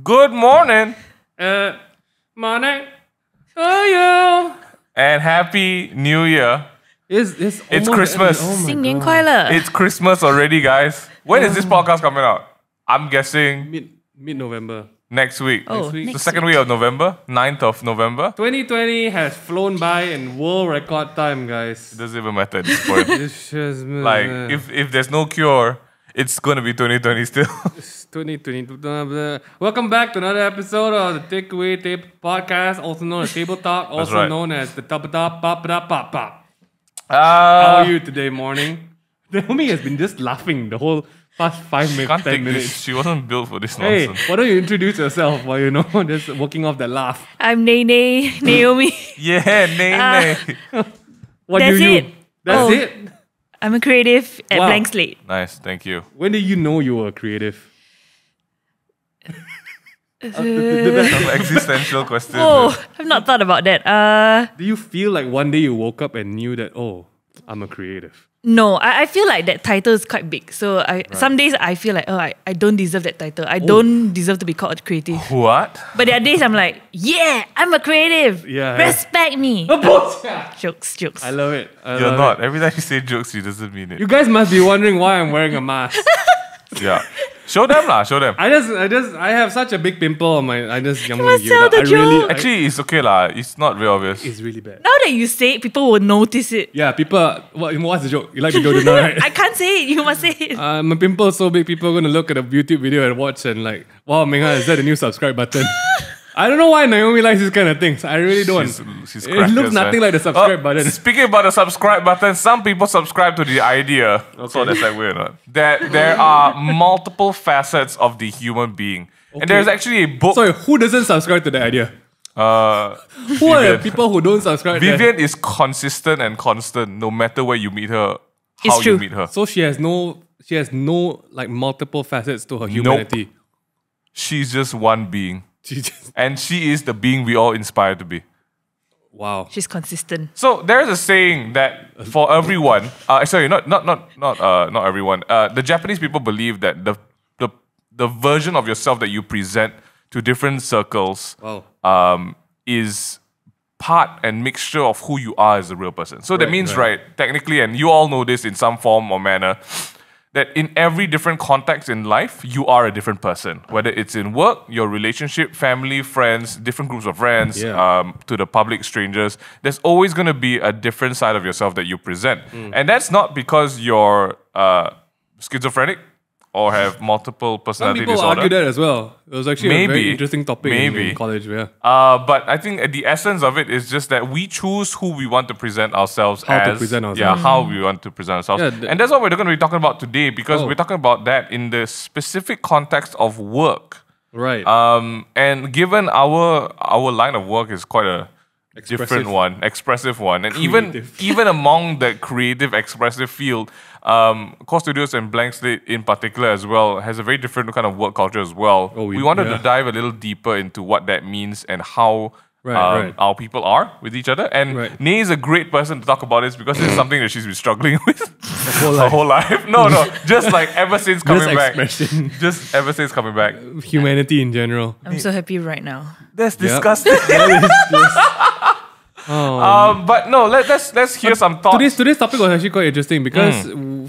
Good morning. Morning. How are you? And Happy New Year. It's Christmas. Oh my 新年 God. 快乐 It's Christmas already, guys. When is this podcast coming out? I'm guessing Mid-November. next week. Oh, week. The next second week. week of November, 9th of November. 2020 has flown by in world record time, guys. It doesn't even matter at this point. It's just Like, if there's no cure, it's gonna be 2020 still. It's 2020. Welcome back to another episode of the Takeaway Tape Podcast, also known as Table Talk, also right. known as the Top Top Pop Pop Pop Pop. How How are you today, morning? Naomi has been just laughing the whole past 5 minutes, Can't 10 take minutes. this. She wasn't built for this Hey, nonsense. why don't you introduce yourself while just working off that laugh? I'm Nene, Naomi. Yeah, Nene. What That's do you? it. That's Oh. it. I'm a creative at Wow. Blank Slate. Nice, thank you. When did you know you were creative? Some existential question. Oh, I've not thought about that. Do you feel like one day you woke up and knew that, oh, I'm a creative? No, I feel like that title is quite big. So some days I feel like, I don't deserve that title. I don't deserve to be called creative. What? But there are days I'm like, yeah, I'm a creative. Yeah. Respect me. I Jokes. love it. I You're love not. it. Every time you say jokes, she doesn't mean it. You guys must be wondering why I'm wearing a mask. Yeah. Show them lah. Show them. I have such a big pimple on my. I'm must gonna give it tell up. the joke. Actually, it's okay lah. It's not very obvious. It's really bad. Now that you say it, people will notice it. Yeah, people. What's the joke? You like the joke, now, right? I can't say it. You must say it. My pimple is so big, people are gonna look at a YouTube video and watch and like, wow, Mingha, is that a new subscribe button? I don't know why Naomi likes this kind of things. I really don't. She's It looks crackers, nothing man. like the subscribe button. Speaking about the subscribe button, some people subscribe to the idea. So that's like weird, not? That there are multiple facets of the human being. And there's actually a book. Sorry, who doesn't subscribe to the idea? Who are the Vivian. people who don't subscribe? Vivian is consistent and constant no matter where you meet her, It's how you true. meet her. So she has no like multiple facets to her humanity. She's just one being. She just, And she is the being we all aspire to be. wow. She's consistent. So there's a saying that for everyone, sorry, not everyone. The Japanese people believe that the version of yourself that you present to different circles Wow. is part and mixture of who you are as a real person. So that Right, means, right. technically, and you all know this in some form or manner, that in every different context in life, you are a different person. Whether it's in work, your relationship, family, friends, different groups of friends, Yeah. to the public strangers, there's always going to be a different side of yourself that you present. Mm. And that's not because you're schizophrenic or have multiple Some personality people disorder. argue that as well. It was actually a very Maybe. interesting topic Maybe. in college. Yeah. But I think the essence of it is just that we choose who we want to present ourselves How to as. present Yeah, ourselves. how we want to present ourselves. Yeah, and that's what we're going to be talking about today because Oh. we're talking about that in the specific context of work. Right. And given our line of work is quite a different Expressive. one, expressive one, and Creative. even among the creative, expressive field, Core Studios and Blank Slate in particular as well has a very different kind of work culture as well. Oh, we wanted yeah. to dive a little deeper into what that means and how Right. our people are with each other. And Right. Nay is a great person to talk about this because it's something that she's been struggling with whole her life. whole life. No, just like ever since coming back. expression. Just ever since coming back. Humanity in general. I'm so happy right now. That's disgusting. That is just- But no, let's hear some thoughts. Today's topic was actually quite interesting because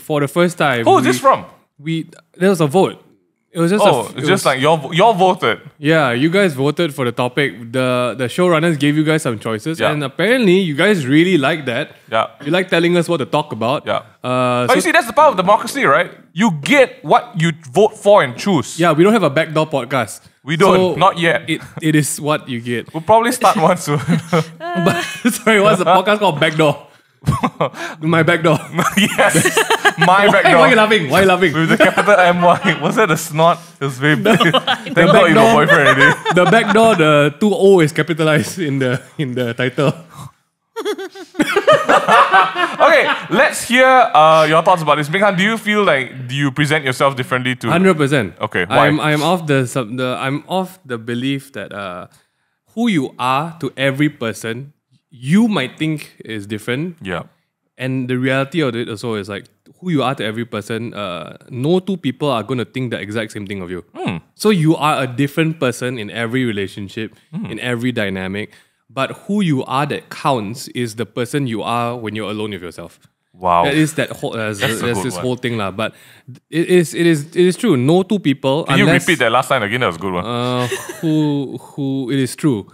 for the first time, Who is this from? There was a vote. It was just It's just like y'all voted. yeah, you guys voted for the topic. The showrunners gave you guys some choices, Yeah. and apparently you guys really like that. Yeah. You like telling us what to talk about. Yeah. So But you see, that's the power of democracy, right? You get what you vote for and choose. yeah, we don't have a backdoor podcast. We don't, So not yet. It is what you get. We'll probably start one soon. But, sorry, what's the podcast called? Backdoor. My backdoor. Yes. My Why backdoor. are you laughing? Why are you laughing? With the capital MY. Was that a snot? It was very big. Thank God you backdoor- got boyfriend already. The backdoor, the 2O is capitalized in the title. Okay, let's hear your thoughts about this. Minghan, do you feel like you present yourself differently to 100%. Okay, why? I'm of the belief that who you are to every person, you might think is different, Yeah. And the reality of it also is like who you are to every person. No two people are going to think the exact same thing of you. So you are a different person in every relationship, in every dynamic. But who you are that counts is the person you are when you're alone with yourself. Wow. That is that whole. There's this one. whole thing lah. But it is true. No two people. Can you repeat that last line again? That was a good one. Who it is true.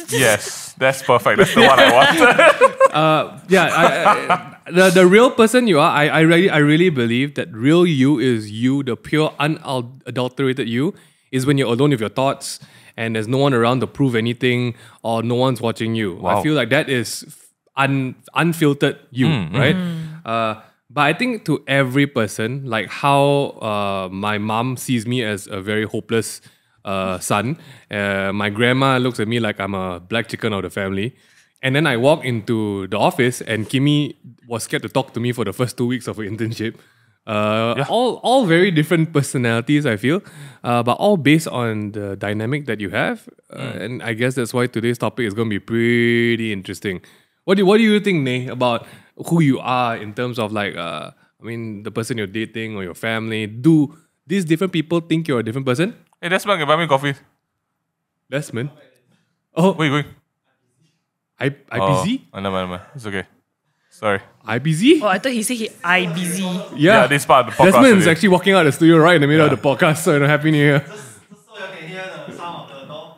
Yes, that's perfect. That's the one I want. The real person you are, I really believe that real you is you, the pure, unadulterated you, is when you're alone with your thoughts and there's no one around to prove anything or no one's watching you. Wow. I feel like that is unfiltered you, right? But I think to every person, like how my mom sees me as a very hopeless son, my grandma looks at me like I'm a black chicken of the family. And then I walk into the office and Kimi was scared to talk to me for the first 2 weeks of her internship. All very different personalities, I feel, but all based on the dynamic that you have. And I guess that's why today's topic is going to be pretty interesting. What do you think, Nay, about who you are in terms of like, the person you're dating or your family? Do these different people think you're a different person? Hey, Desmond, can you buy me coffee? Desmond? Oh, Where you going? IPZ? Oh, no. It's okay. Sorry. IPZ? Oh, I thought he said I busy. Yeah, this part of the podcast. Desmond is today. actually walking out of the studio right in the middle of the podcast, so Happy New Year. Just so you can hear the sound of the door.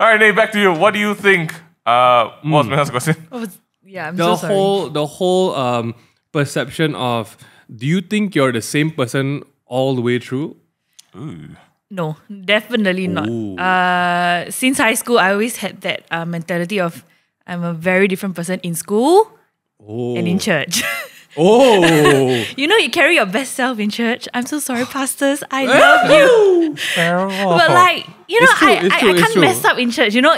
All right, Nate, back to you. What do you think? What was my last question? I'm so sorry. The whole perception of, do you think you're the same person all the way through? Ooh. No, definitely not. Since high school, I always had that mentality of I'm a very different person in school and in church. You know, you carry your best self in church. I'm so sorry, pastors. I love you. But like, you know, I can't mess up in church. You know,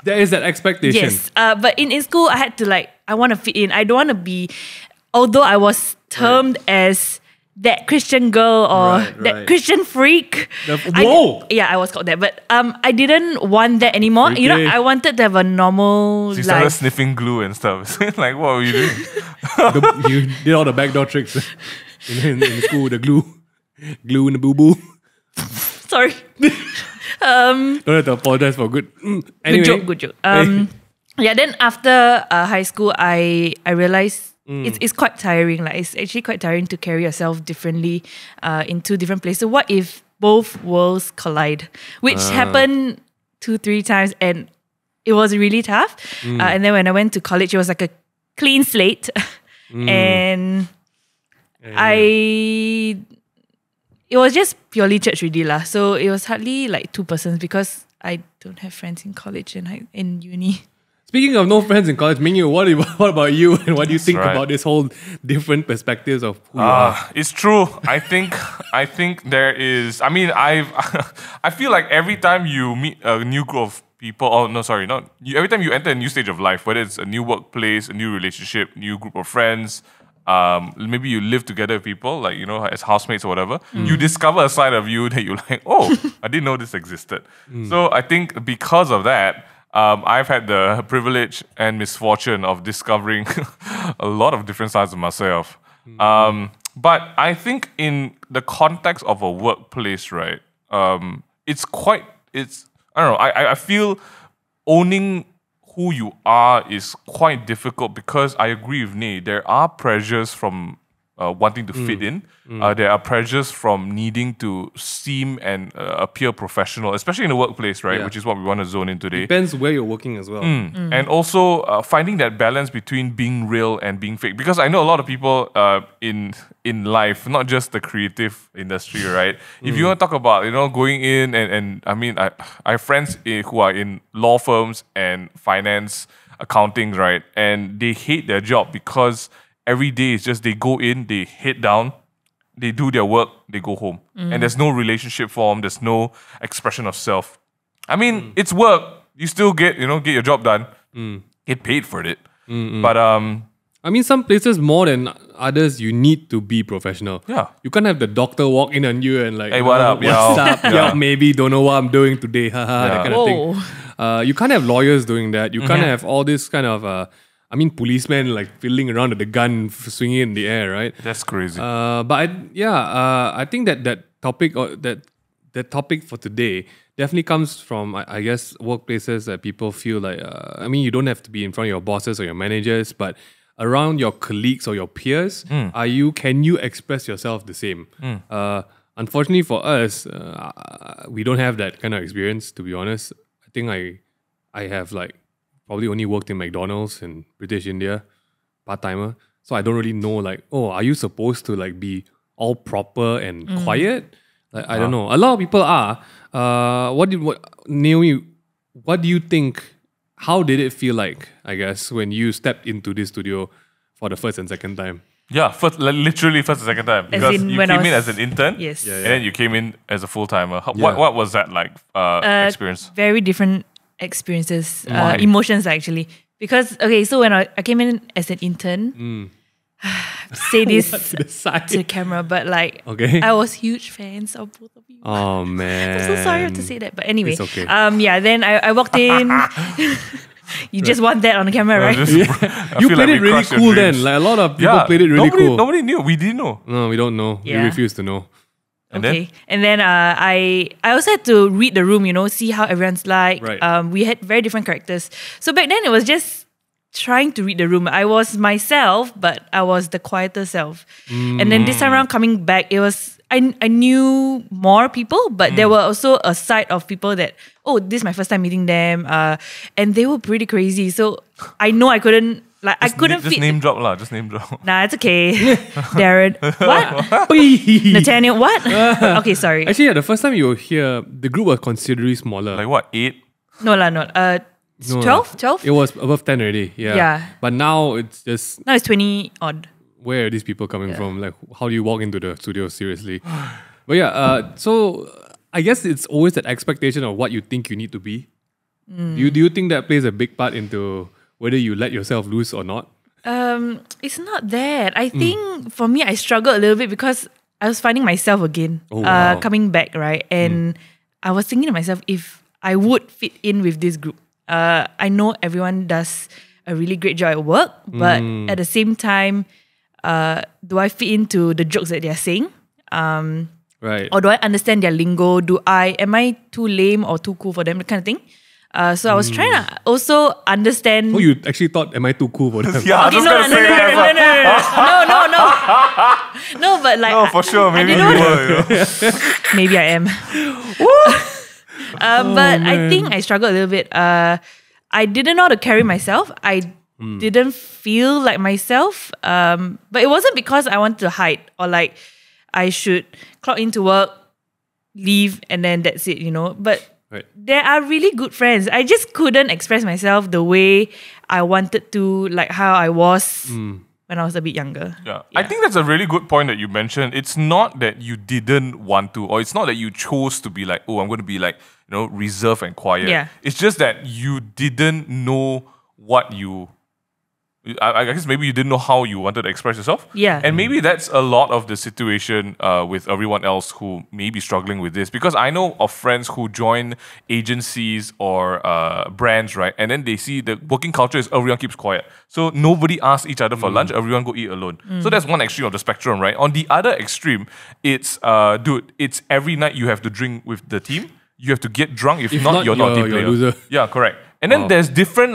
There is that expectation. yes. But in school, I had to like, I want to fit in. I don't want to be, although I was termed as that Christian girl or that Christian freak. I was called that. But I didn't want that anymore. Freaky. You know, I wanted to have a normal She started life. sniffing glue and stuff. Like, what were you doing? You did all the backdoor tricks in school, the glue in the boo-boo. Sorry. Don't have to apologize for good. Anyway. Good joke. Yeah, then after high school, I realized it's quite tiring. Like, it's actually quite tiring to carry yourself differently in two different places. What if both worlds collide? Which happened 2-3 times, and it was really tough. And then when I went to college, it was like a clean slate. And it was just purely church really lah. So it was hardly like two persons because I don't have friends in college and in uni. Speaking of no friends in college, Mingyu, what about you and what do you think right. about this whole different perspectives of who you are? It's true. I think there is. I mean, I feel like every time you meet a new group of people, every time you enter a new stage of life, whether it's a new workplace, a new relationship, new group of friends, maybe you live together with people, like, you know, as housemates or whatever, you discover a side of you that you're like, oh, I didn't know this existed. So I think because of that, I've had the privilege and misfortune of discovering a lot of different sides of myself. But I think in the context of a workplace, right, I don't know, I feel owning who you are is quite difficult because I agree with Nate. There are pressures from wanting to fit in. There are pressures from needing to seem and appear professional, especially in the workplace, right? Yeah. Which is what we want to zone in today. Depends where you're working as well. And also finding that balance between being real and being fake. Because I know a lot of people in life, not just the creative industry, right? If you want to talk about, you know, going in and I mean, I have friends who are in law firms and finance, accounting, right? And they hate their job because every day is just they go in, they head down, they do their work, they go home. And there's no relationship form, there's no expression of self. I mean, it's work. You still get your job done. Get paid for it. But I mean, some places more than others, you need to be professional. Yeah. You can't have the doctor walk in on you and like, Hey, what up, yo? What's up? Yeah. Yo, maybe don't know what I'm doing today. Haha, that kind of Whoa. You can't have lawyers doing that. You can't have all this kind of, policemen like fiddling around with the gun, swinging in the air, right? That's crazy. I think that topic or that topic for today definitely comes from, I guess, workplaces that people feel like, you don't have to be in front of your bosses or your managers, but around your colleagues or your peers, can you express yourself the same? Unfortunately for us, we don't have that kind of experience, to be honest. I think I have like probably only worked in McDonald's in British India, part-timer. So I don't really know like, are you supposed to like be all proper and quiet? Like, I don't know. A lot of people are. Naomi, what do you think? How did it feel like, I guess, when you stepped into this studio for the first and second time? Yeah, literally first and second time. Because you came in as an intern, yes, and then you came in as a full-timer. What was that like experience? Very different experiences, emotions actually. Because, so when I came in as an intern, say this to the camera, but like, I was huge fans of both of you. Oh man, I'm so sorry I have to say that, but anyway, it's okay. Then I walked in. You just want that on the camera, right? You played it really cool then. Like a lot of people played it really cool. Nobody knew. We didn't know. No, we don't know. We refused to know. And then I also had to read the room, see how everyone's like. Right. We had very different characters. So back then it was just trying to read the room. I was myself, but I was the quieter self. And then this time around coming back, it was I knew more people, but there were also a side of people that, this is my first time meeting them, and they were pretty crazy. So I know I couldn't fit. Just name drop lah. Just name drop. Nah, it's okay. Darren, what? Nathaniel, what? Okay, sorry. Actually, the first time you were here, the group was considerably smaller. Like what, 8? No lah, not 12? 12? It was above 10 already. Yeah. But now it's just. Now it's 20 odd. Where are these people coming from? Like, how do you walk into the studio seriously? But so I guess it's always that expectation of what you think you need to be. Do you think that plays a big part into whether you let yourself loose or not? It's not that. I think for me, I struggled a little bit because I was finding myself again, coming back, right? And I was thinking to myself, if I would fit in with this group, I know everyone does a really great job at work, but at the same time, do I fit into the jokes that they're saying? Right. Or do I understand their lingo? Am I too lame or too cool for them? That kind of thing. So I was trying to also understand. Oh, you actually thought, am I too cool for them? Yeah, I was gonna say that. No, but like. No, for sure. Maybe you were. Maybe I am. But I think I struggled a little bit. I didn't know how to carry myself. I didn't feel like myself. But it wasn't because I wanted to hide or like I should clock into work, leave, and then that's it, But there are really good friends. I just couldn't express myself the way I wanted to, like how I was when I was a bit younger. Yeah. I think that's a really good point that you mentioned. It's not that you didn't want to, or it's not that you chose to be like, I'm going to be like, reserved and quiet. Yeah. It's just that you didn't know what you... I guess maybe you didn't know how you wanted to express yourself. Yeah. And maybe that's a lot of the situation with everyone else who may be struggling with this. Because I know of friends who join agencies or brands, right? And then they see the working culture is everyone keeps quiet. So nobody asks each other for lunch, everyone go eat alone. So that's one extreme of the spectrum, right? On the other extreme, it's, it's every night you have to drink with the team. You have to get drunk. If not, you're not a team player. Loser. Yeah, correct. And then there's different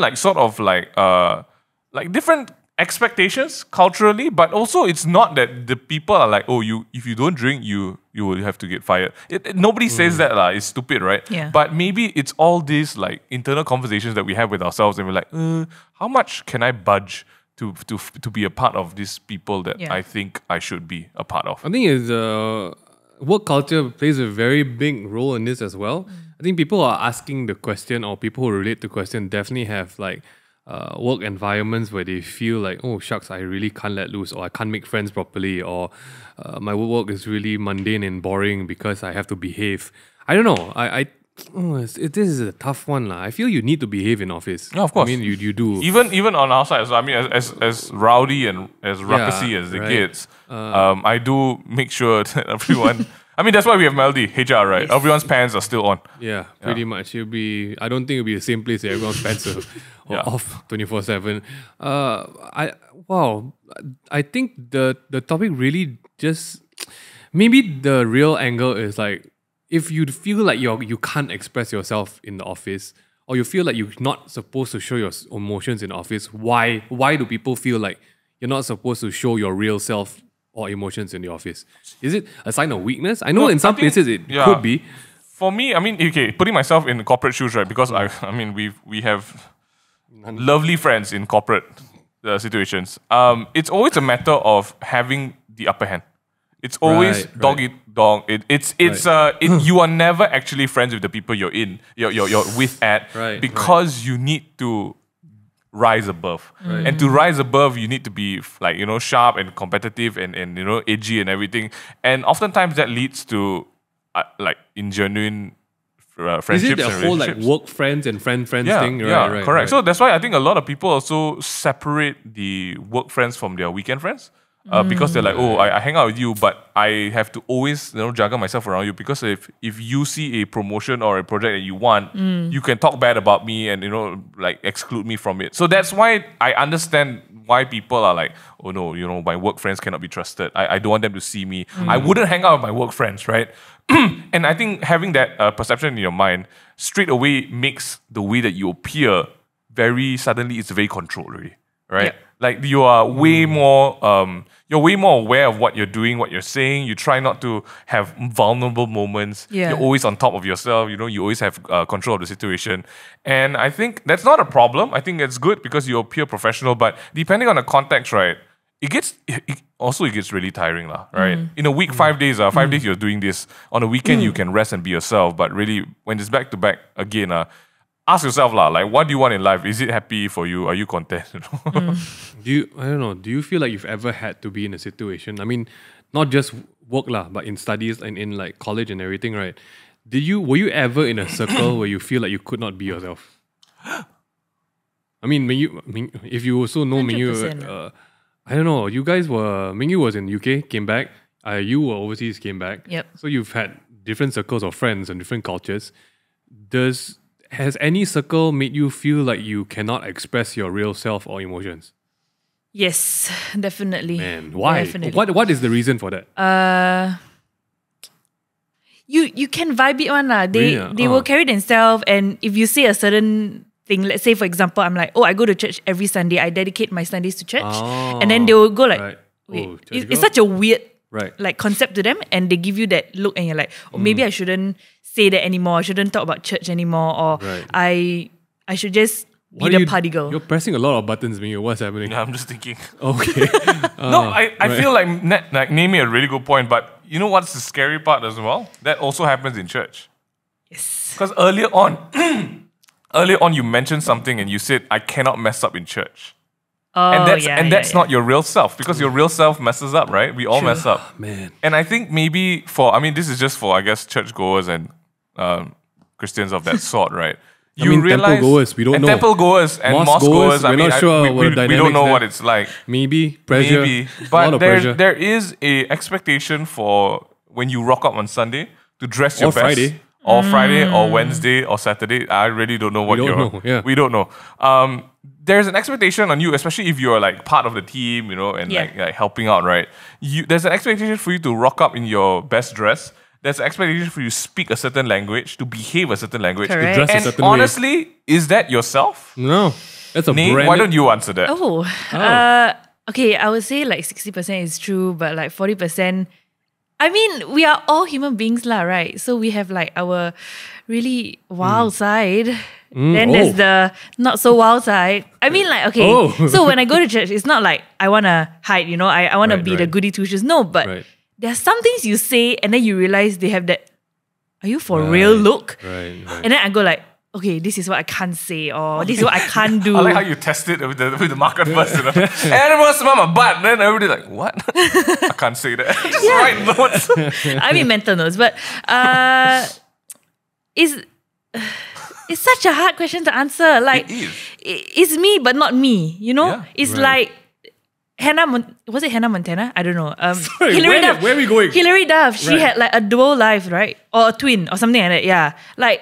like different expectations culturally, but also it's not that the people are like, if you don't drink, you will have to get fired. Nobody says that lah. It's stupid, right? Yeah. But maybe it's all these like internal conversations that we have with ourselves, and we're like, how much can I budge to be a part of these people that I think I should be a part of? I think it's work culture plays a very big role in this as well. I think people are asking the question, or people who relate to the question definitely have like work environments where they feel like, oh shucks, I really can't let loose, or I can't make friends properly, or my work is really mundane and boring because I have to behave. I don't know. This is a tough one lah. I feel you need to behave in office. Yeah, of course. I mean, you do. Even on our side, so I mean, as rowdy and as ruckusy as it gets, I do make sure that everyone I mean, that's why we have Melody, HR, right? Everyone's pants are still on. Yeah, pretty much. I don't think it'll be the same place that everyone's pants are off 24/7. I think the topic really just maybe the real angle is like if you feel like you can't express yourself in the office, or you feel like you're not supposed to show your emotions in the office, why do people feel like you're not supposed to show your real self or emotions in the office? Is it a sign of weakness? I know in some places it could be. For me, I mean, okay, putting myself in corporate shoes, right? Because I mean, we have lovely friends in corporate situations. It's always a matter of having the upper hand. It's always dog eat dog. You are never actually friends with the people you're with because you need to rise above. And to rise above, you need to be like, sharp and competitive and edgy and everything. And oftentimes that leads to like ingenuine friendships. Is it the and whole like relationships. work friends and friends thing? Right, correct. Right. So that's why I think a lot of people also separate the work friends from their weekend friends. Because they're like, I hang out with you, but I have to always juggle myself around you, because if you see a promotion or a project that you want, you can talk bad about me and like exclude me from it. So that's why I understand why people are like, oh no, my work friends cannot be trusted. I don't want them to see me. I wouldn't hang out with my work friends, right? And I think having that perception in your mind straight away makes the way that you appear it's very controlled already, right? Yep. Like you are way more, you're way more aware of what you're doing, what you're saying. You try not to have vulnerable moments. Yeah. You're always on top of yourself. You always have control of the situation. And I think that's not a problem. I think it's good because you appear professional. But depending on the context, right, it gets really tiring, right? In a week, 5 days, 5 days you're doing this. On a weekend, you can rest and be yourself. But really, when it's back to back again, ask yourself, like, what do you want in life? Is it happy for you? Are you content? Do you feel like you've ever had to be in a situation? I mean, not just work but in studies and in like college and everything, right? Were you ever in a circle where you feel like you could not be yourself? I mean, if you also know Mingyu, I don't know. You guys Mingyu was in UK, came back. You were overseas, came back. Yep. So you've had different circles of friends and different cultures. Has any circle made you feel like you cannot express your real self or emotions? Yes, definitely. Man, why? Definitely. What is the reason for that? You can vibe it one lah. Really? They will carry themselves, and if you say a certain thing, let's say for example, I'm like, I go to church every Sunday. I dedicate my Sundays to church, and then they will go like, wait, it's such a weird like concept to them, and they give you that look, and you're like, maybe I shouldn't say that anymore. I shouldn't talk about church anymore, or I should just be the party girl. You're pressing a lot of buttons, Mingyu. What's happening? No, I'm just thinking. Okay. No, I feel like Naomi a really good point, but you know what's the scary part as well? That also happens in church. Yes. Because earlier on you mentioned something and you said, I cannot mess up in church. That's not your real self, because your real self messes up, right? We all mess up. Man. And I think maybe this is just for, I guess, churchgoers and Christians of that sort, right? Temple goers, we don't know. Temple goers and mosque goers, we're not sure we don't know what it's like. Maybe pressure. Maybe. But there is a expectation for when you rock up on Sunday to dress your best. Friday. Or Friday, or Wednesday, or Saturday. I really don't know what we don't know. There's an expectation on you, especially if you're like part of the team, and like helping out, right? There's an expectation for you to rock up in your best dress. There's an expectation for you to speak a certain language, to behave a certain language. Correct. To dress a And certain honestly, way. is that yourself? No. That's a Nate, brand. why don't you answer that? Okay, I would say like 60% is true, but like 40%, I mean, we are all human beings lah, right? So we have like our really wild side. Then there's the not so wild side. I mean, like, okay, so when I go to church, it's not like I want to hide, I want to be the goody two-shoes. No, but there are some things you say and then you realize they have that, are you for real look? Right. And then I go like, okay, this is what I can't say, or this is what I can't do. I like how you test it with the market first. And everyone's about my butt. And then everybody's like, what? I can't say that. Just write notes. I mean mental notes, but it's such a hard question to answer. Like, It is. It's me, but not me. It's like, was it Hannah Montana? I don't know. Sorry, Hilary where Duff. are we going? Hilary Duff. She Right. had like a dual life, right? Or a twin or something like that. Yeah. Like,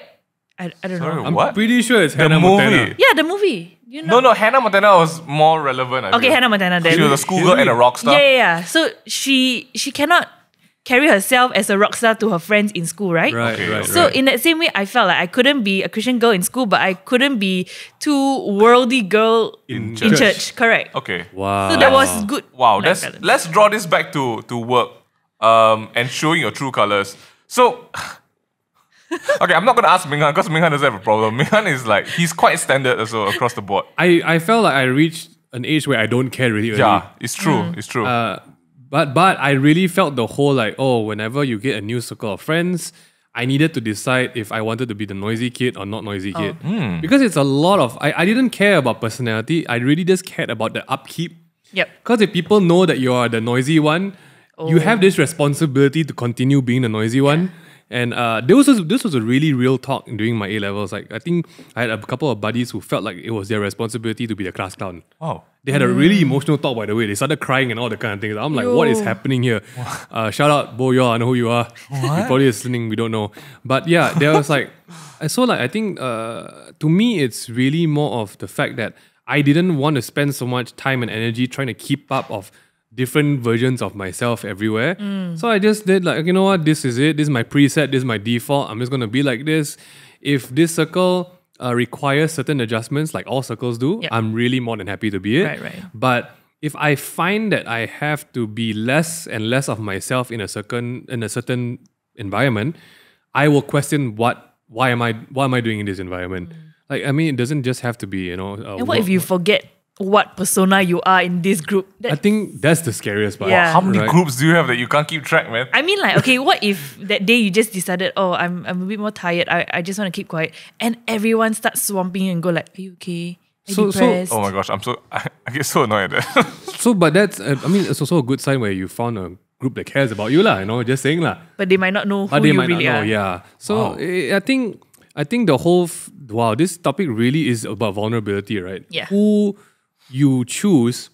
I don't Sorry, know. I'm what? pretty sure it's The Hannah movie. Montana. Yeah, the movie. You know? No, Hannah Montana was more relevant. I Okay, feel. Hannah Montana then. She was a schoolgirl and a rock star. Yeah. So she cannot carry herself as a rock star to her friends in school, right? Right, Okay, right, So right. in that same way, I felt like I couldn't be a Christian girl in school, but I couldn't be too worldly girl In in church. Correct. Okay. Wow. So that was good. Wow. like, Let's balance. let's draw this back to work. And showing your true colors. So okay, I'm not gonna ask Minghan because Minghan doesn't have a problem. Minghan is like he's quite standard also across the board. I felt like I reached an age where I don't care really early. Yeah, it's true. It's true. But I really felt the whole like, oh, whenever you get a new circle of friends, I needed to decide if I wanted to be the noisy kid or not noisy kid. Because it's a lot of, I didn't care about personality. I really just cared about the upkeep. Yep. Because if people know that you are the noisy one, you have this responsibility to continue being the noisy one. And this was a really real talk during my A-levels. Like I think I had a couple of buddies who felt like it was their responsibility to be the class clown. Wow. They had a really emotional talk, by the way. They started crying and all the kind of things. I'm like, what is happening here? Shout out, Bo Yo, I know who you are. You're probably listening, we don't know. But yeah, there was like, so like, I think to me, it's really more of the fact that I didn't want to spend so much time and energy trying to keep up of different versions of myself everywhere. So I just did like, you know what, this is it. This is my preset. This is my default. I'm just going to be like this. If this circle requires certain adjustments, like all circles do, Yep. I'm really more than happy to be it. Right. But if I find that I have to be less and less of myself in a certain environment, I will question why am I doing in this environment? Like, I mean, it doesn't just have to be, you know. And what if you forget what persona you are in this group? I think that's the scariest part. Yeah. How many Right. groups do you have that you can't keep track, man? I mean, like, okay, what if that day you just decided, oh, I'm a bit more tired. I just want to keep quiet, and everyone starts swamping you and go like, are you okay? Are you So- depressed? Oh my gosh, I get so annoyed at that. So, but that's, I mean, it's also a good sign where you found a group that cares about you, lah. You know, just saying, lah. But they might not know But who they you might really not know, are. yeah. So Wow. I think the whole wow, this topic really is about vulnerability, right? Yeah. Who you choose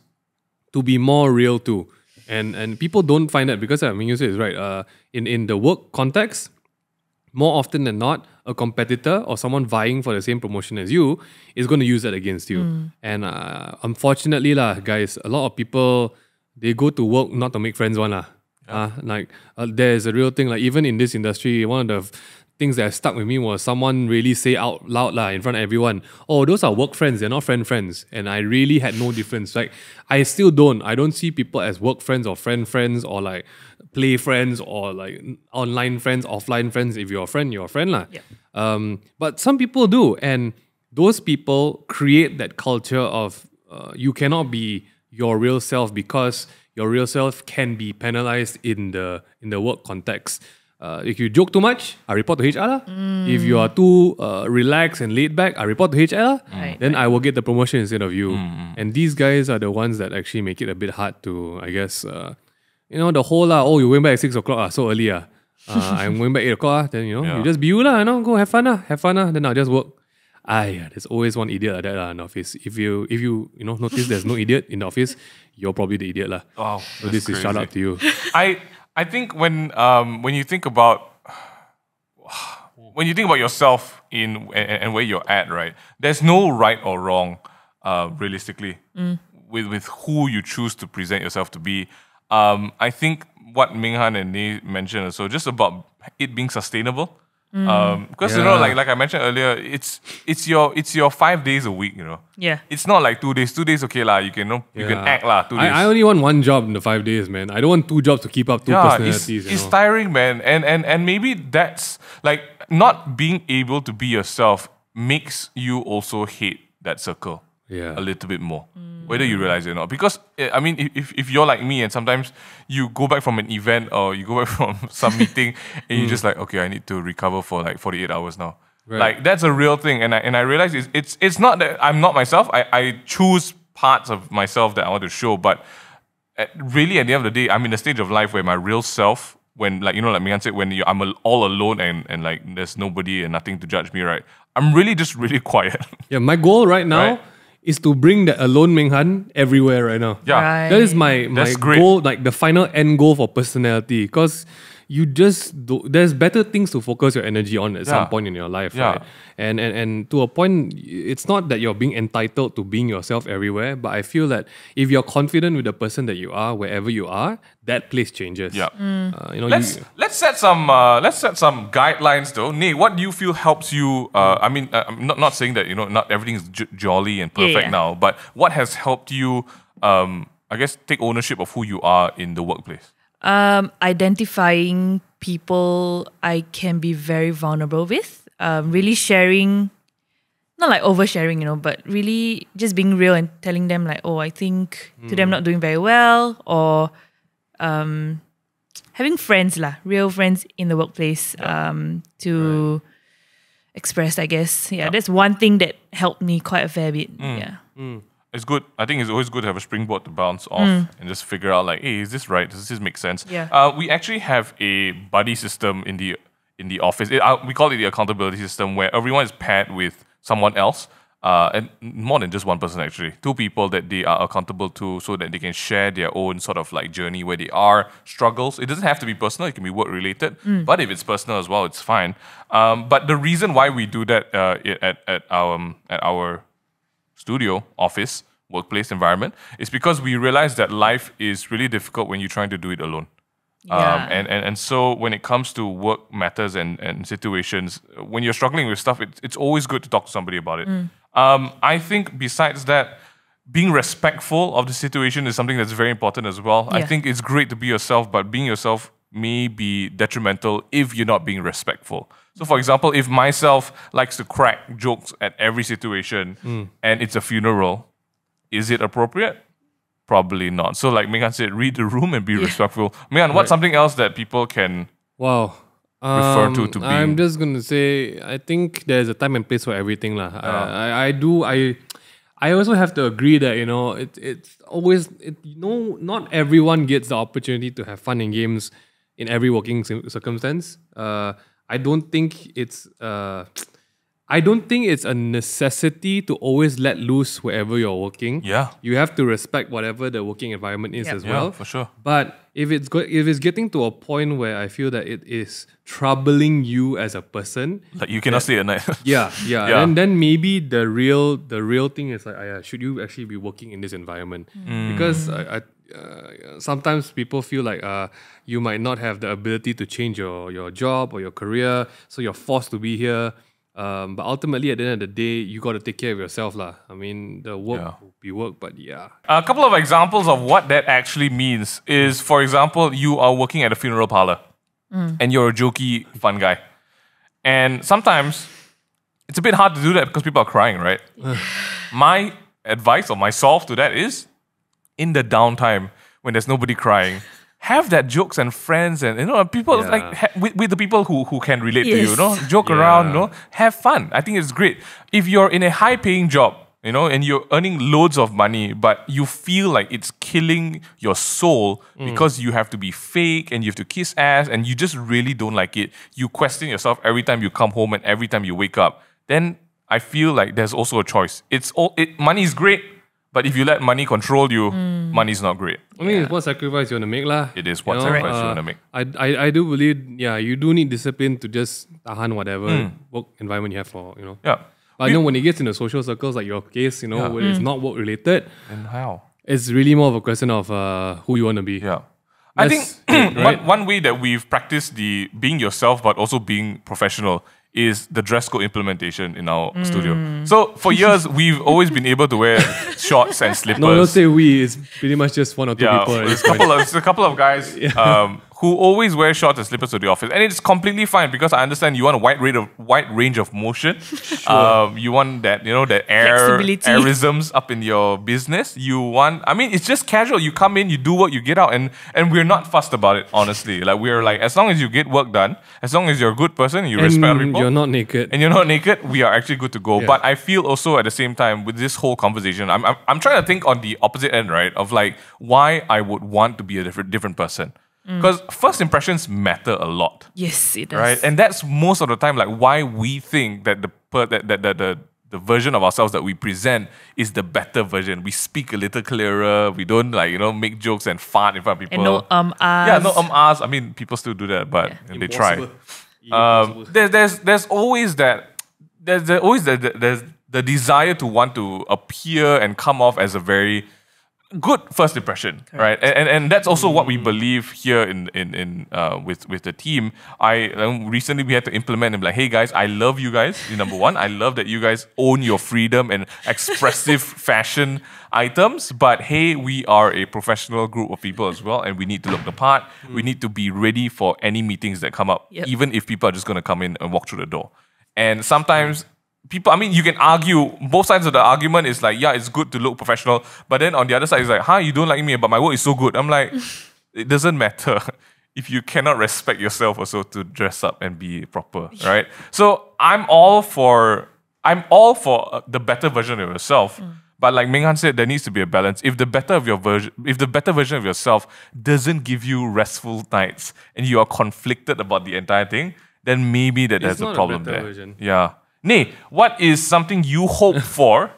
to be more real to, and people don't find that because I mean, you say it's right. In the work context, more often than not, a competitor or someone vying for the same promotion as you is going to use that against you. And unfortunately, lah, guys, a lot of people they go to work not to make friends, one lah. There's a real thing. Like even in this industry, one of the things that stuck with me was someone really say out loud lah in front of everyone, oh, those are work friends, they're not friends. And I really had no difference. Like I don't see people as work friends or friends or like play friends or like online friends, offline friends. If you're a friend, you're a friend lah. Yeah. But some people do, and those people create that culture of you cannot be your real self because your real self can be penalized in the work context. If you joke too much, I report to HR lah. If you are too relaxed and laid back, I report to HR lah. Then I will get the promotion instead of you. And these guys are the ones that actually make it a bit hard to, I guess, the whole oh, you went back at 6 o'clock so early I'm going back 8 o'clock then you just be you lah, go have fun lah. Then I'll just work. There's always one idiot like that lah in the office. If you notice there's no idiot in the office, you're probably the idiot lah. Wow, So this is shout out to you. I think when you think about yourself and where you're at, right? There's no right or wrong, realistically, with who you choose to present yourself to be. I think what Minghan and Ni mentioned also just about it being sustainable. Because like I mentioned earlier, it's your 5 days a week. Yeah. It's not like 2 days. 2 days okay lah. You can act lah. 2 days. I only want one job in the 5 days, man. I don't want two jobs to keep up two personalities. It's tiring, man. And maybe that's like not being able to be yourself makes you also hate that circle a little bit more. Whether you realize it or not. Because, I mean, if you're like me and sometimes you go back from an event or you go back from some meeting and you're just like, okay, I need to recover for like 48 hours now. Right. Like, that's a real thing. And I realize it's not that I'm not myself. I choose parts of myself that I want to show. But really, at the end of the day, I'm in a stage of life where my real self, when, like, like Minghan said, when I'm all alone and like there's nobody and nothing to judge me, right? I'm really just really quiet. Yeah, my goal right now Right. is to bring the alone Menghan everywhere right now. Yeah. Right. That is my That's great. goal, like the final end goal for personality. Because you just there's better things to focus your energy on at Yeah. some point in your life, Yeah. right? And to a point, it's not that you're being entitled to being yourself everywhere, but I feel that if you're confident with the person that you are, wherever you are, that place changes. Yeah. Let's set some guidelines though. Nate, what do you feel helps you? I mean, I'm not saying that not everything is jolly and perfect Yeah. now, but what has helped you? I guess take ownership of who you are in the workplace. Identifying people I can be very vulnerable with. Really sharing, not like oversharing, but really just being real and telling them like, oh, I think today I'm not doing very well, or having friends real friends in the workplace to express, I guess. Yeah, that's one thing that helped me quite a fair bit. Yeah. It's good. I think it's always good to have a springboard to bounce off and just figure out like, hey, is this right? Does this make sense? Yeah. We actually have a buddy system in the office. We call it the accountability system, where everyone is paired with someone else, and more than just one person actually. Two people that they are accountable to, so that they can share their own sort of like journey where they are struggles. It doesn't have to be personal. It can be work related. But if it's personal as well, it's fine. But the reason why we do that at our studio, office, workplace environment is because we realize that life is really difficult when you're trying to do it alone. Yeah. And so when it comes to work matters and situations, when you're struggling with stuff, it's always good to talk to somebody about it. I think besides that, being respectful of the situation is something that's very important as well. I Yeah. think it's great to be yourself, but being yourself may be detrimental if you're not being respectful. So for example, if myself likes to crack jokes at every situation and it's a funeral, is it appropriate? Probably not. So like Menghan said, read the room and be respectful. Menghan, what's something else that people can Wow. refer to being... I'm just gonna say, I think there's a time and place for everything, lah. I also have to agree that it's always not everyone gets the opportunity to have fun and games in every working circumstance. I don't think it's a necessity to always let loose wherever you're working. Yeah. You have to respect whatever the working environment is Yep. as Yeah, well. for sure. But if it's getting to a point where I feel that it is troubling you as a person, Like you cannot sleep at night. yeah. Yeah. Then maybe the real thing is like, should you actually be working in this environment? Because sometimes people feel like you might not have the ability to change your job or your career, so you're forced to be here. But ultimately, at the end of the day, you got to take care of yourself, lah. I mean, the work will be work, but yeah. A couple of examples of what that actually means is, for example, you are working at a funeral parlor and you're a jokey, fun guy. And sometimes it's a bit hard to do that because people are crying, right? My advice or my solve to that is, in the downtime when there's nobody crying, have that jokes and friends and people Yeah. like with the people who can relate to you, Yes. joke around, have fun. I think it's great. If you're in a high paying job, and you're earning loads of money, but you feel like it's killing your soul because you have to be fake and you have to kiss ass and you just really don't like it. You question yourself every time you come home and every time you wake up. Then I feel like there's also a choice. Money is great, but if you let money control you, money's not great. I mean, it's what sacrifice you want to make, lah. It is what sacrifice you want to make. I do believe, you do need discipline to just tahan whatever work environment you have for, Yeah. But when it gets into social circles, like your case, where it's not work related, And how? it's really more of a question of who you want to be. Yeah. I think That's it, right? one way that we've practiced the being yourself but also being professional is the dress code implementation in our studio. So for years, we've always been able to wear shorts and slippers. No, don't say we. It's pretty much just one or two Yeah, people. At there's this point. a couple of guys who always wear shorts and slippers to the office, and it's completely fine because I understand you want a wide range of motion. You want that that Flexibility. airisms up in your business. It's just casual. You come in, you do work, you get out, and we're not fussed about it. Honestly, like we're like, as long as you get work done, as long as you're a good person, and you respect other people, you're not naked. and you're not naked, we are actually good to go. Yeah. But I feel also at the same time with this whole conversation, I'm trying to think on the opposite end, right? Of like why I would want to be a different person. Because first impressions matter a lot, Yes, it does. right? And that's most of the time like why we think that the version of ourselves that we present is the better version. We speak a little clearer. We don't make jokes and fart in front of people. And no ahs. Yeah, no ahs. I mean, people still do that, but they try. There's always that. There's always the desire to want to appear and come off as a very good first impression, right? And that's also what we believe here with the team. Recently we had to implement and be like, hey guys, I love you guys. Number one, I love that you guys own your freedom and expressive fashion items. But hey, we are a professional group of people as well, and we need to look the part. We need to be ready for any meetings that come up, even if people are just going to come in and walk through the door. And sometimes people, I mean, you can argue, both sides of the argument is like, yeah, it's good to look professional, but then on the other side, it's like, you don't like me, but my work is so good. I'm like, it doesn't matter if you cannot respect yourself also to dress up and be proper, right? So I'm all for the better version of yourself. But like Ming Han said, there needs to be a balance. If the better version of yourself doesn't give you restful nights and you are conflicted about the entire thing, then maybe there's a problem there. Version. Yeah. Nee, what is something you hope for?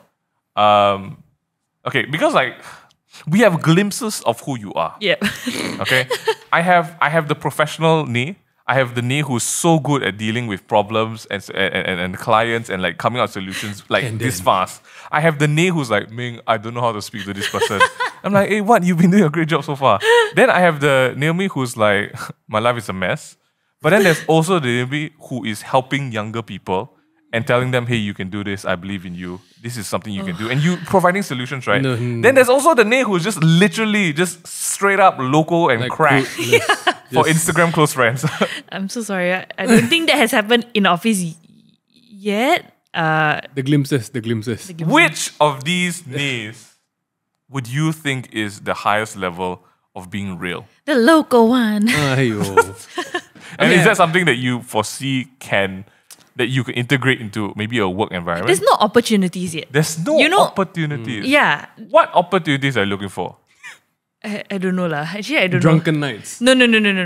Okay, because like we have glimpses of who you are. Yep. Okay, I have the professional Nee. I have the Nee who's so good at dealing with problems and clients and like coming out with solutions like this fast. I have the Nee who's like, Ming, I don't know how to speak to this person. I'm like, hey, what? You've been doing a great job so far. Then I have the Naomi who's like, my life is a mess. But then there's also the Naomi who is helping younger people and telling them, hey, you can do this, I believe in you. This is something you can do. And you providing solutions, right? No. Then there's also the Nay who's just literally just straight up local and Like, crack for Instagram close friends. I'm so sorry. I don't think that has happened in office yet. The glimpses. Which of these Nays would you think is the highest level of being real? The local one. Aiyo. And is that something that you foresee that you can integrate into maybe a work environment? There's no opportunities yet. There's no opportunities. Yeah. What opportunities are you looking for? I don't know lah. Actually, I don't Drunken know. nights. No.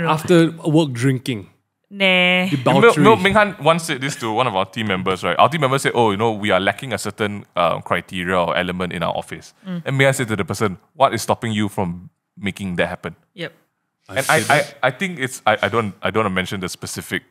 After work drinking. Nah. Debauchery. Ming Han once said this to one of our team members, right? Our team member said, we are lacking a certain criteria or element in our office. And Ming Han said to the person, what is stopping you from making that happen? Yep. And I think it's, I don't want to mention the specific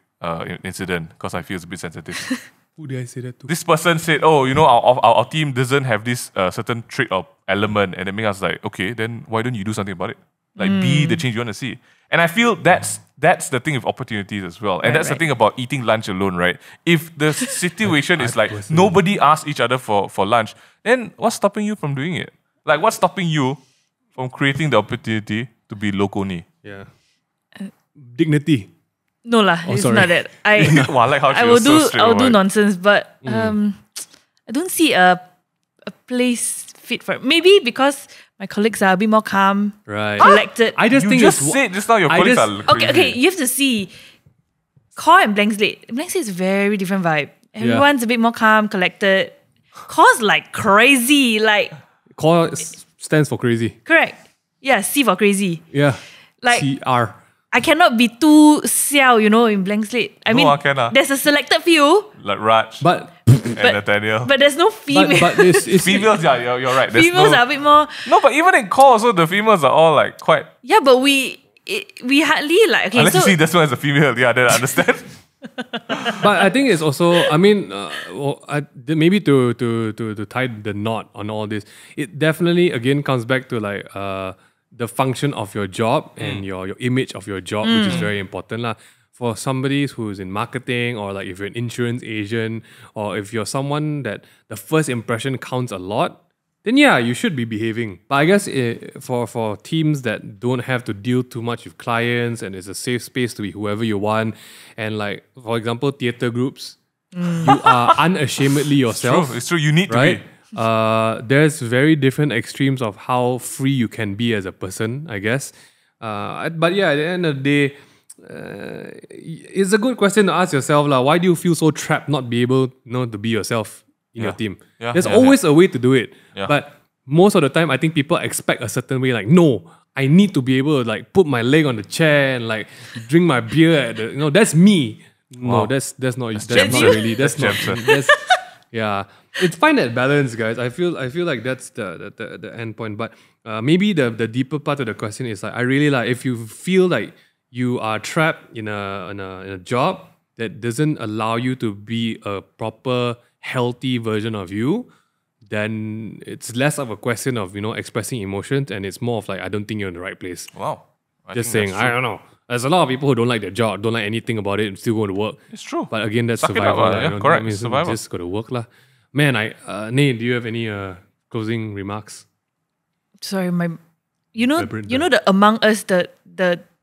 incident because I feel it's a bit sensitive. Who did I say that to? This person said, our team doesn't have this certain trait or element. And then Ming Han's like, okay, then why don't you do something about it? Like be the change you want to see. And I feel that's the thing with opportunities as well. And that's the thing about eating lunch alone, right? If the situation is like nobody asks each other for lunch, then what's stopping you from doing it? Like what's stopping you from creating the opportunity to be local ni? Yeah. Dignity. No lah, it's sorry. not that. Wow, I like how she I was will so do. I will do straightforward. nonsense, but I don't see a place fit for it. Maybe because my colleagues are a bit more calm, Right. collected. I just You think just it's said just now your I colleagues just- are crazy. Okay, you have to see Core and Blank Slate. Blank Slate is a very different vibe. Everyone's a bit more calm, collected. Core's like crazy, like Core stands for crazy. correct. Yeah, C for crazy. Yeah. Like CR. I cannot be too xiao, in Blank Slate. I mean, can ah. there's a selected few, Like Raj But and Nathaniel. but there's no female. but it's Females, yeah, you're right. There's Females are a bit more. No, but even in core also, the females are all like quite... Yeah, but we hardly like. Okay, Unless so you see this one as a female, yeah, then I understand. But I think it's also, I mean, maybe to tie the knot on all this, it definitely again comes back to like the function of your job and your image of your job, which is very important lah. For somebody who's in marketing, or like if you're an insurance agent, or if you're someone that the first impression counts a lot, then yeah, you should be behaving. But I guess for teams that don't have to deal too much with clients and it's a safe space to be whoever you want, and like, for example, theatre groups, you are unashamedly yourself. It's true. You need to Right? be. There's very different extremes of how free you can be as a person, I guess. But yeah, at the end of the day, it's a good question to ask yourself, why do you feel so trapped not be able to be yourself in your team? Yeah. There's always a way to do it. Yeah. But most of the time, I think people expect a certain way, like, no, I need to be able to like put my leg on the chair and like drink my beer at the, that's me. No, Wow. that's not Jamson. really. That's not. Jamson. That's, yeah. it's find that balance, guys. I feel like that's the end point. But maybe the deeper part of the question is like, I really like if you feel like you are trapped in a job that doesn't allow you to be a proper healthy version of you, then it's less of a question of expressing emotions, and it's more of like, I don't think you're in the right place. Wow. Just saying, I don't know. There's a lot of people who don't like their job, don't like anything about it, and still go to work. It's true. But again, that's Suck it survival. up, lah, yeah, correct. So Survival. just got to work lah. Man, Nate, do you have any closing remarks? Sorry, brain- the Among Us, the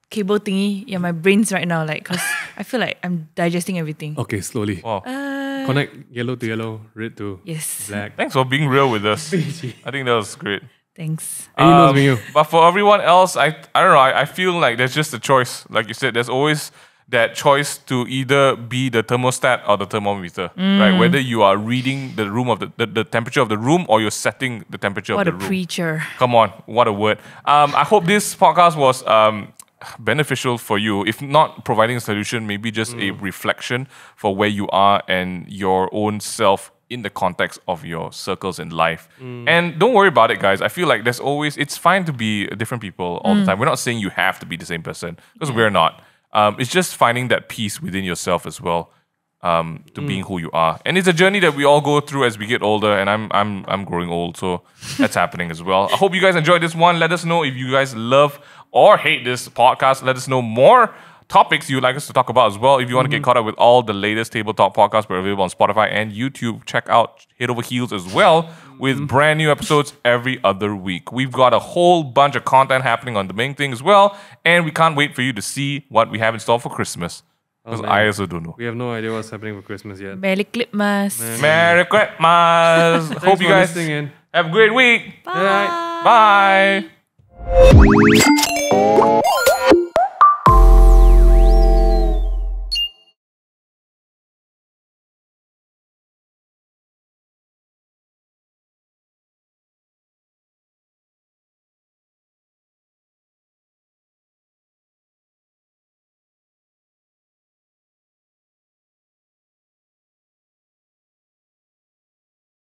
cable thingy. Yeah, my brain's right now, like, cause I feel like I'm digesting everything. Okay, slowly. Wow. Connect yellow to yellow, red to Yes. black. Thanks for being real with us. I think that was great. Thanks. Any notes from you? But for everyone else, I don't know. I feel like there's just a choice. Like you said, there's always that choice to either be the thermostat or the thermometer, right? Whether you are reading the room of the temperature of the room, or you're setting the temperature What of a the room. preacher. Come on, what a word. I hope this podcast was beneficial for you. If not providing a solution, maybe just a reflection for where you are and your own self in the context of your circles in life. And don't worry about it, guys. I feel like it's fine to be different people all the time. We're not saying you have to be the same person, because we're not. It's just finding that peace within yourself as well, to being who you are. And it's a journey that we all go through as we get older, and I'm growing old, so that's happening as well. I hope you guys enjoyed this one. Let us know if you guys love or hate this podcast. Let us know more topics you'd like us to talk about as well. If you want to get caught up with all the latest Table Talk podcasts, we're available on Spotify and YouTube. Check out Head Over Heels as well, with brand new episodes every other week. We've got a whole bunch of content happening on the main thing as well, and we can't wait for you to see what we have in store for Christmas, because I also don't know. We have no idea what's happening for Christmas yet. Merry Clipmas. Merry Christmas! Hope you for guys listening in. have a great week. Bye. Bye.